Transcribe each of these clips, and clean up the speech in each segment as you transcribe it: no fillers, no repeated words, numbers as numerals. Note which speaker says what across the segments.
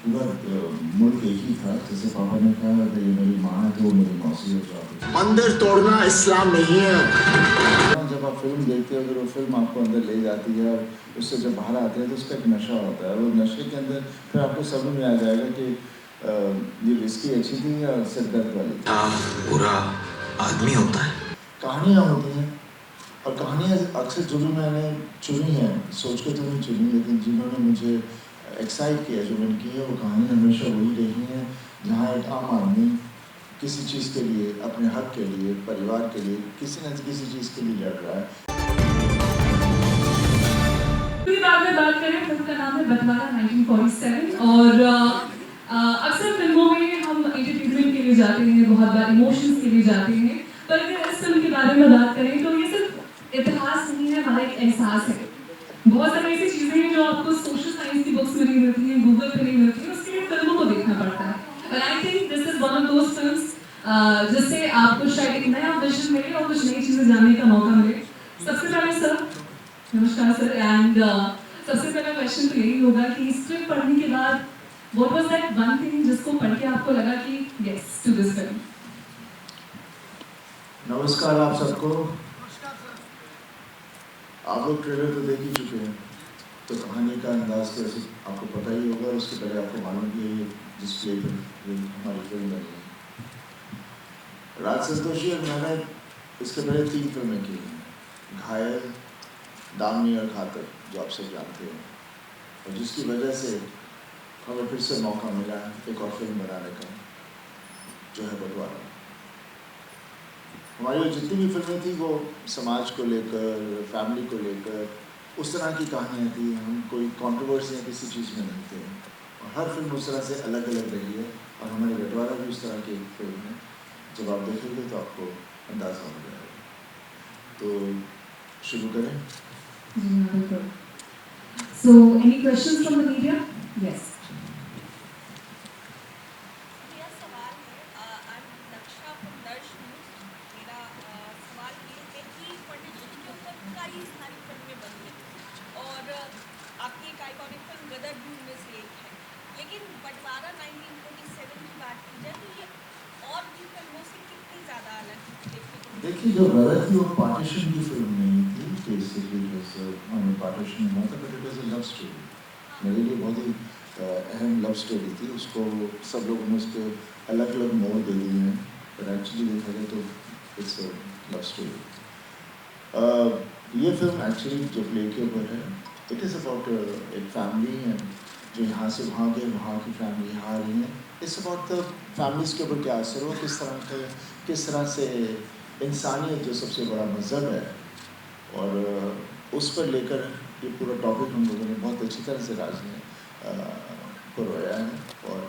Speaker 1: पूरा मुल्क एक ही था। जैसे पापा ने कहा अगर ये मेरी माँ है तो वो मेरी मौसी हो जाती। मंदिर तोड़ना इस्लाम नहीं है। जब आप फिल्म देखते हो अगर वो फिल्म आपको अंदर ले जाती है और उससे जब बाहर आते हैं तो उसका एक नशा होता है। वो नशे के अंदर फिर आपको समझ में आ जाएगा कि ये विस्की अच्छी थी या सिरदर्द वाली थी। बुरा आदमी होता है। कहानियाँ होती हैं और कहानियाँ अक्सर जो भी मैंने चुनी है सोच के तो नहीं चुनी, लेकिन जिन्होंने मुझे एक्साइट किया जो मैंने की है वो कहानी हमेशा वही रही है जहाँ एक आम आदमी किसी चीज़ के लिए, अपने हक के लिए, परिवार के लिए, किसी न किसी चीज़ के लिए लड़ रहा है।
Speaker 2: बात करें फिल्म का नाम है बंटवारा 1947 और अक्सर फिल्मों में हम एंटरटेनमेंट के लिए जाते हैं, बहुत बार इमोशंस के लिए जाते हैं, पर अगर इस फिल्म के बारे में बात करें तो ये सिर्फ इतिहास नहीं है, हमारा एक एहसास है। बहुत सारी ऐसी चीजें हैं जो आपको सोशल साइंस की बुक्स में नहीं मिलती हैं, गूगल पे नहीं मिलती हैं, उसके लिए फिल्मों को देखना पड़ता है। और I think this is one of those films जिससे आपको शायद एक नया विजन मिले और कुछ नई चीजें जानने का मौका मिले। सबसे पहले सर नमस्कार सर एंड सबसे पहला क्वेश्चन तो यही होगा कि स्क्रिप्ट पढ़ने के बाद what was that one thing जिसको पढ़ के आपको लगा कि यस टू दिस फिल्म।
Speaker 1: नमस्कार आप सबको। आप लोग ट्रेलर तो देख ही चुके हैं, तो कहानी का अंदाज कैसे आपको पता ही होगा। उसके पहले आपको मालूम कि ये जिस प्ले पर हमारी फिल्म बनी है राज संतोषी और मैंने इसके पहले 3 फिल्में की हैं, घायल, दामनी और खातर, जो आप सब जानते हैं, और जिसकी वजह से हमें फिर से मौका मिला एक और फिल्म बनाने का, जो है बंटवारा। हमारी जितनी भी फिल्में थी वो समाज को लेकर, फैमिली को लेकर, उस तरह की कहानियाँ थी। हम कोई कंट्रोवर्सी किसी चीज़ में नहीं थे और हर फिल्म उस तरह से अलग अलग रही है और हमारी बंटवारा भी उस तरह की एक फिल्म है। जब आप देखेंगे तो आपको अंदाज़ा हो जाएगा। तो शुरू करें।
Speaker 2: जी हाँ बिल्कुल। So any questions from the media? Yes.
Speaker 3: आपकी एक आइकॉनिक फिल्म गदर भी उनमें से एक है, लेकिन बंटवारा 1947 की बात की जाए तो ये और भी फिल्मों से कितनी ज़्यादा अलग देखने को मिली?
Speaker 1: देखिए जो गदर थी वो पार्टीशन की फिल्म नहीं थी, बेसिकली हमें पार्टीशन हुआ था, but it was a love story. मेरे लिए बहुत ही अहम लव स्टोरी थी। उसको सब लोगों ने उसके अलग अलग मोड़ दे दिए हैं, पर एक्चुअली देखा जाए तो इट्स अ लव स्टोरी। ये फिल्म एक्चुअली जो प्ले के ऊपर है, इट इज़ अबाउट एक फैमिली है जो यहाँ से वहाँ गए, वहाँ की फैमिली यहाँ आ रही है। इट्स अबाउट द फैमिलीज के ऊपर क्या असर हो, किस तरह से इंसानियत जो सबसे बड़ा मज़हब है और उस पर लेकर ये पूरा टॉपिक हम लोगों ने बहुत अच्छी तरह से राज ने करवाया है। और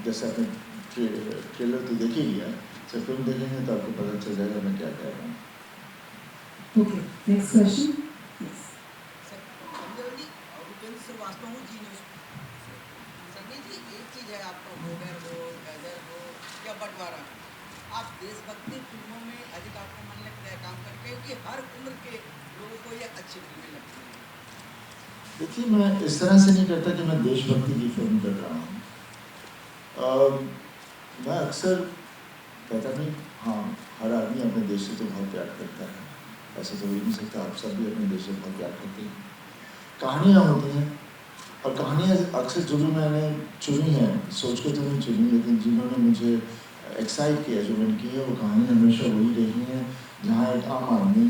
Speaker 1: जैसे आपने ट्रेलर तो देख ही लिया, जब फिल्म देखेंगे तो आपको पता चल जाएगा मैं क्या कह रहा हूँ।
Speaker 2: Okay next question.
Speaker 4: आप देशभक्ति फिल्मों में अधिक आपको मन लगता है काम करके कि हर उम्र के लोगों को ये अच्छी फिल्में लगती हैं?
Speaker 1: देखिए मैं इस तरह से नहीं करता कि मैं देशभक्ति की फिल्म कर रहा हूँ। मैं अक्सर कहता नहीं, हाँ हर आदमी अपने देश से तो बहुत प्यार करता है, ऐसा तो हो ही नहीं सकता, आप सब भी अपने देश से बहुत प्यार करते हैं। कहानियाँ होती हैं और कहानियाँ अक्सर जो भी मैंने चुनी है सोच के तो नहीं चुनी, लेकिन जिन्होंने मुझे एक्साइट किया जो मैंने की है वो कहानी हमेशा वही रही है जहाँ एक आम आदमी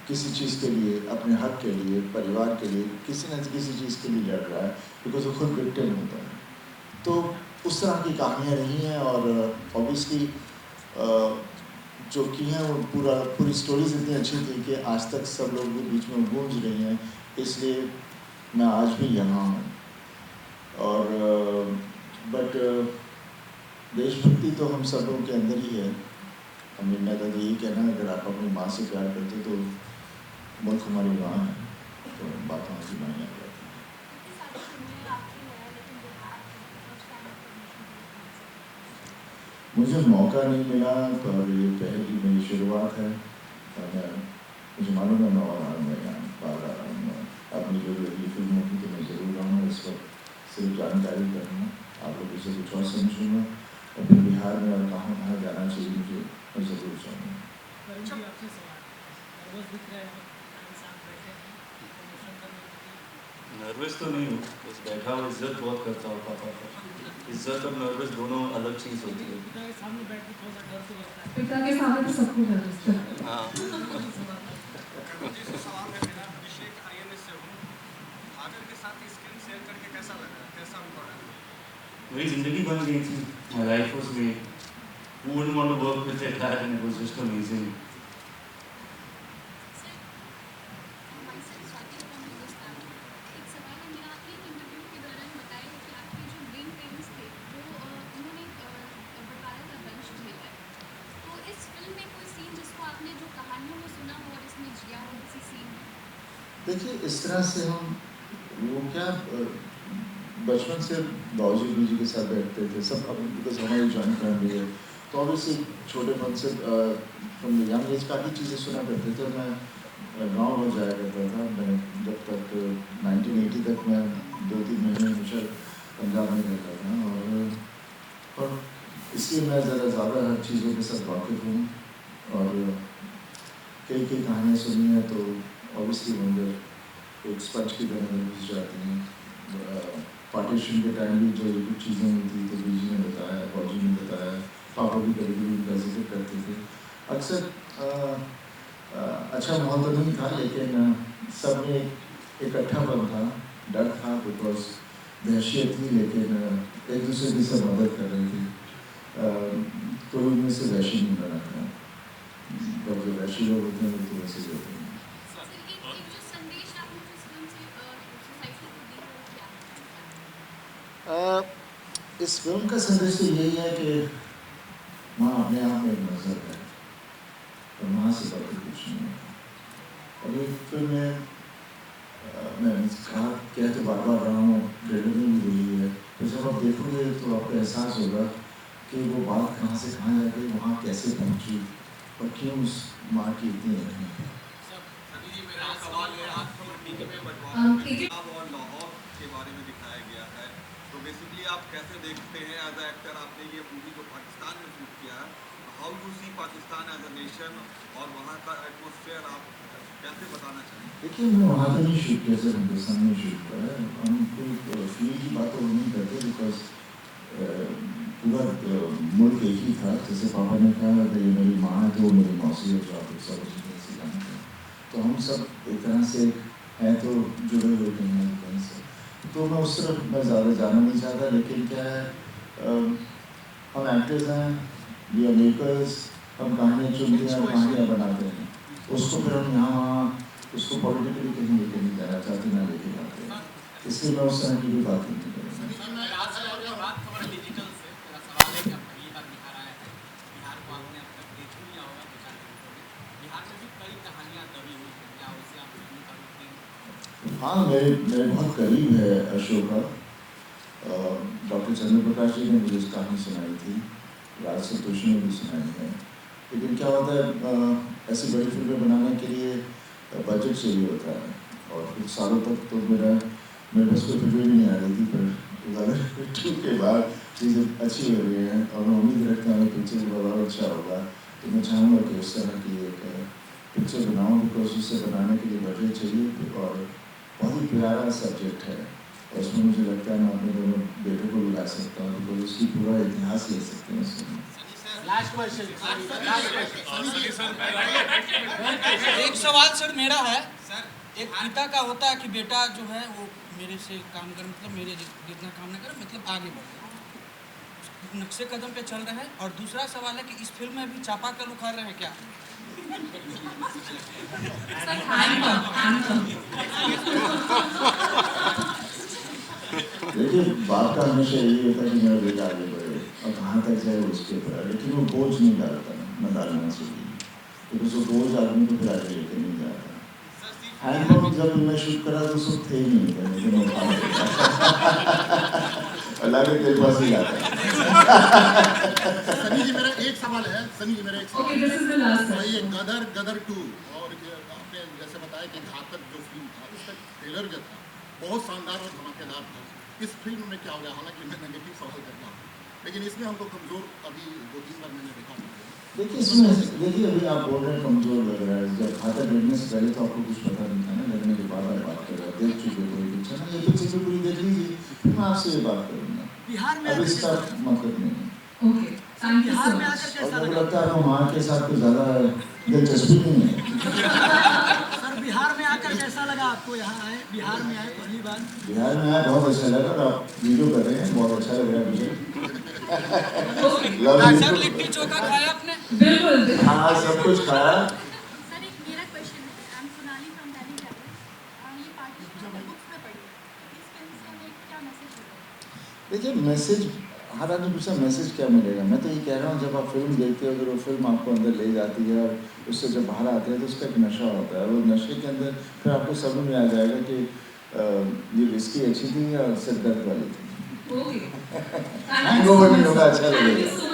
Speaker 1: किसी चीज़ के लिए, अपने हक के लिए, परिवार के लिए, किसी न किसी चीज़ के लिए लड़ रहा है, बिकॉज वो खुद विक्टिम होता है। तो उस तरह की कहानियाँ रही हैं और ऑब्वियसली जो की हैं वो पूरी स्टोरीज इतनी अच्छी थी कि आज तक सब लोगों के बीच में गूंज रही हैं, इसलिए मैं आज भी यहाँ हूँ। और बट देशभक्ति तो हम सब लोगों के अंदर ही है। हमें मैं तो यही कहना है, अगर आप अपनी माँ से प्यार करते तो मुल्क हमारी माँ है, तो बात हमारी माँ आ जाती है। मुझे मौका नहीं मिला तो ये पहली मेरी शुरुआत है और मुझे मालूम है मैं और मैं यहाँ बाहर आ रहा हूँ। अपनी जो फिल्मों की तो मैं ज़रूर आऊँगा। इस वक्त सिर्फ जानकारी करूँगा, आप लोगों से कुछ और समझूंगा और फिर बिहार में और कहाँ कहाँ जाना चाहिए मुझे मैं ज़रूर चाहूँगा।
Speaker 5: नर्वस तो नहीं हूँ, बस बैठा हूँ, इज्जत बहुत करता हूँ पापा का। इज्जत और नर्वस दोनों अलग चीज़ होती है।
Speaker 2: पिता के सामने तो सबको डर लगता है।
Speaker 5: हाँ।
Speaker 6: जी सवाल है मेरा, अभिषेक INS से हूँ। आमिर के साथ स्क्रीन शेयर करके कैसा लगा, कैसा अनुभव रहा?
Speaker 5: मेरी ज़िंदगी बन गई थी। My life was made. Who wouldn't want to work with that guy, and it was just amazing.
Speaker 1: देखिए इस तरह से हम वो क्या बचपन से बाबूजी जी के साथ बैठते थे सब, अब बिकॉज हमारी जॉइंट फैमिली है तो ऑब्वियसली छोटेपन से फ्रॉम द यंग एज काफ़ी चीज़ें सुना करते थे। मैं गाँव में जाया करता था, मैं जब तक 1980 तक मैं 2-3 महीने हमेशा पंजाब में रहता था और इसलिए मैं ज़्यादा हर चीज़ों के साथ वाकिफ़ हूँ और कई कहानियाँ सुनी हैं तो ऑब्वियसली अंदर एक स्पंज की तरह घुस जाती हैं। पार्टीशन के टाइम भी जो कुछ चीज़ें हुई थी तो बीजी ने बताया, फौजी ने बताया, पापा भी कभी कभी उनका जिक्र करते थे। अक्सर अच्छा माहौल तो नहीं था लेकिन सब में इकट्ठापन था, डर था, बिकॉज दहशत थी लेकिन एक दूसरे की सब मदद कर रहे थे। कोई उनमें से वैशी नहीं बना था, तो जो वैशी लोग होते हैं तो वैसे ही होते हैं। इस फिल्म का संदेश तो यही है कि माँ अपने आप में एक नजर है और माँ से बाकी कुछ नहीं है। और ये फिल्म में मैं कहा क्या तो बार बार रहा हूँ, ट्रेलर में भी वही है, तो जब आप देखोगे तो आपको एहसास होगा कि वो बात कहाँ से कहाँ जाके वहाँ कैसे पहुँची और क्यों उस माँ की इतनी अहमियत है।
Speaker 6: मेरा सवाल है, आप टीवी में पंजाब और लाहौर के बारे में दिखाया गया है, तो बेसिकली आप कैसे देखते हैं एज एक्टर, आपने ये मूवी जो पाकिस्तान में शूट किया है, how you see Pakistan as a nation और वहाँ का एटमॉस्फेयर आप कैसे बताना चाहेंगे?
Speaker 1: देखिए मैं वहाँ तो नहीं शूट किया सर, हिंदुस्तान में शूट किया है। हम कोई फील की बात तो नहीं करते बिकॉज पूरा मुल्क एक ही था। जैसे पापा ने कहा कि ये मेरी माँ है तो वो मेरी मौसी है जो आप सब से जानते हैं, तो हम सब एक तरह से हैं तो जुड़े हुए नहीं हैं कहीं से, तो मैं उस तरफ मैं ज़्यादा जाना नहीं चाहता। लेकिन क्या है हम एक्टर्स हैं, वी आर मेकर्स, हम कहानियाँ चुनते हैं, कहानियाँ बनाते हैं, उसको फिर हम यहाँ उसको पॉलिटिकली कहीं लेके नहीं जाना चाहते, ना लेके जाते हैं, इसलिए मैं उस तरह की भी बात नहीं करूँगा। हाँ मेरे बहुत करीब है अशोका, डॉक्टर चंद्र प्रकाश जी ने मुझे इस कहानी सुनाई थी, राज संतोषी ने भी सुनाई है। लेकिन क्या होता है ऐसी बड़ी फिल्में बनाने के लिए बजट चाहिए होता है और कुछ सालों तक तो मेरे पास कोई फिल्में भी नहीं आ रही थी, पर 2002 के बाद चीज़ें अच्छी हो रही हैं और मैं उम्मीद रखता हूँ पिक्चर बहुत अच्छा होगा। तो मैं चाहूँगा कि उस तरह की एक पिक्चर बनाऊँ, बिकॉज उसे बनाने के लिए बजट चाहिए और बहुत ही प्यारा सब्जेक्ट है और उसमें मुझे लगता है मैं अपने दोनों बेटों को भी ला सकता हूँ, बिकॉज उसकी पूरा इतिहास ले सकते हैं उसमें।
Speaker 4: एक सवाल सर मेरा है, एक पिता का होता है कि बेटा जो है वो मेरे से काम करे, मतलब मेरे जितना काम ना करे, मतलब आगे बढ़े, नक्शे कदम पे चल रहे हैं। और दूसरा सवाल है कि इस फिल्म में भी चापाकल उखाड़ रहे हैं क्या?
Speaker 1: देखिए बाप का हमेशा यही होता है कि मेरा बेटा आगे बढ़े और कहाँ तक जाए उसके ऊपर, लेकिन वो बोझ नहीं डालता, न डालना चाहिए, क्योंकि वो बोझ आदमी को फिर आगे लेके नहीं जाता। हैंडपम्प जब मैं शूट करा तो सब थे ही नहीं थे, लेकिन वो खा लेता अल्लाह के तेरे पास ही आता है।
Speaker 7: सनी जी मेरा एक सवाल है,
Speaker 2: Okay, this is the last question.
Speaker 7: ये गदर 2 और आपने जैसे बताया कि घातक जो फिल्म था उसका ट्रेलर जो था बहुत शानदार और धमाकेदार था, इस फिल्म में क्या हो गया, हालांकि मैं नेगेटिव सवाल करता हूँ, लेकिन इसमें हमको कमजोर अभी 2-3 बार मैंने देखा नहीं है।
Speaker 1: देखिए इसमें, देखिए अभी आप बोल रहे हैं कमजोर लग रहा है, जब घातक लगने से पहले तो आपको कुछ पता नहीं था ना, लगने के बाद आप बात कर रहे हैं, देख चुके कोई पिक्चर ना, ये पिक्चर भी पूरी देख लीजिए, फिर मैं आपसे ये बात करूँगा।
Speaker 4: बिहार में
Speaker 1: अब इसका मतलब नहीं है।
Speaker 2: Okay, thank you so much.
Speaker 1: और मुझे लगता है आपको वहाँ के साथ कुछ ज़्यादा दिलचस्पी नहीं है।
Speaker 4: सर बिहार में आकर कैसा लगा आपको? यहाँ आए, बिहार में आए पहली बार?
Speaker 1: बिहार में आया बहुत अच्छा लगा, और आप वीडियो कर रहे हैं, बहुत अच्छा लग रहा है मुझे।
Speaker 4: सर लिट्टी चोखा खाया आपने?
Speaker 2: बिल्कुल।
Speaker 1: हाँ सब कुछ खाया।
Speaker 3: सर एक मेरा क्वेश्चन है, I am Sonali from Dainik Jagran. ये पार्टनरशिप हमने बुक्स में पढ़ी है, इस फिल्म से हमें क्या मैसेज मिलेगा?
Speaker 1: देखिए मैसेज, हर आदमी पूछा मैसेज क्या मिलेगा, मैं तो ये कह रहा हूँ जब आप फिल्म देखते हो, अगर वो फिल्म आपको अंदर ले जाती है और उससे जब बाहर आते हैं तो उसका एक नशा होता है, वो नशे के अंदर फिर आपको समझ में आ जाएगा कि ये विस्की अच्छी थी या सिर दर्द वाली थी।
Speaker 2: ओके,
Speaker 1: हैंगओवर नहीं होगा, अच्छा लगेगा।